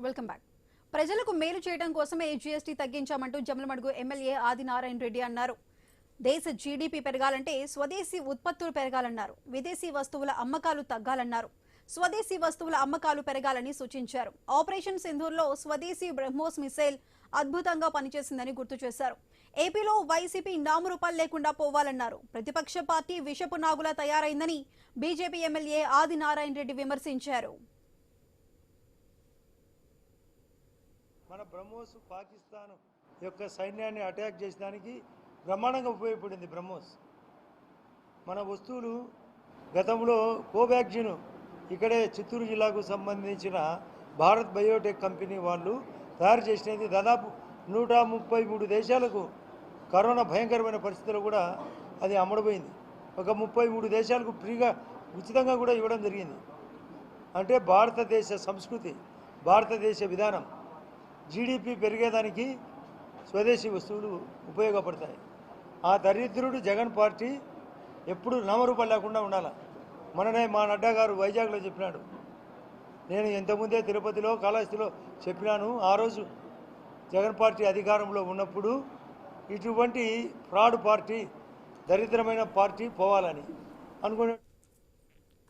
Welcome back. ప్రజలకు మేలు చేయడం కోసమే జీఎస్టీ తగ్గించామంటూ జమ్మలమడుగు ఎమ్మెల్యే ఆదినారాయణ రెడ్డి అన్నారు. దేశ జీడీపీ పెరగాలంటే స్వదేశీ ఉత్పత్తులు పెరగాలన్నారు. విదేశీ వస్తువుల అమ్మకాలు తగ్గాలన్నారు. స్వదేశీ వస్తువుల అమ్మకాలు పెరగాలని సూచించారు. ఆపరేషన్ సింధూర్లో స్వదేశీ బ్రహ్మోస్ మిసైల్ అద్భుతంగా పనిచేసిందని గుర్తు చేశారు. ఏపీలో వైసీపీ నామరూపాలు లేకుండా పోవాలన్నారు. ప్రతిపక్ష పార్టీ విషపు నాగులా తయారైందని బీజేపీ ఎమ్మెల్యే ఆదినారాయణ రెడ్డి విమర్శించారు. మన బ్రహ్మోస్ పాకిస్తాన్ యొక్క సైన్యాన్ని అటాక్ చేసడానికి బ్రహ్మాండంగా ఉపయోగపడింది. బ్రహ్మోస్ మన వస్తువులు గతంలో కోవాక్సిన్ ఇక్కడే చిత్తూరు జిల్లాకు సంబంధించిన భారత్ బయోటెక్ కంపెనీ వాళ్ళు తయారు చేసినది దాదాపు 133 దేశాలకు కరోనా భయంకరమైన పరిస్థితుల్లో కూడా అది అమ్ముడుపోయింది. ఒక 33 దేశాలకు ఫ్రీగా ఉచితంగా కూడా ఇవ్వడం జరిగింది. అంటే భారతదేశ సంస్కృతి, భారతదేశ విధానం, జీడిపి పెరిగేదానికి స్వదేశీ వస్తువులు ఉపయోగపడతాయి. ఆ దరిద్రుడు జగన్ పార్టీ ఎప్పుడు నామరూపాలు లేకుండా ఉండాలి. మననే మా నడ్డా గారు వైజాగ్లో చెప్పినాడు. నేను ఇంతకుముందే తిరుపతిలో కాళహస్తిలో చెప్పినాను. ఆ రోజు జగన్ పార్టీ అధికారంలో ఉన్నప్పుడు ఇటువంటి ఫ్రాడ్ పార్టీ, దరిద్రమైన పార్టీ పోవాలని అనుకున్నాడు.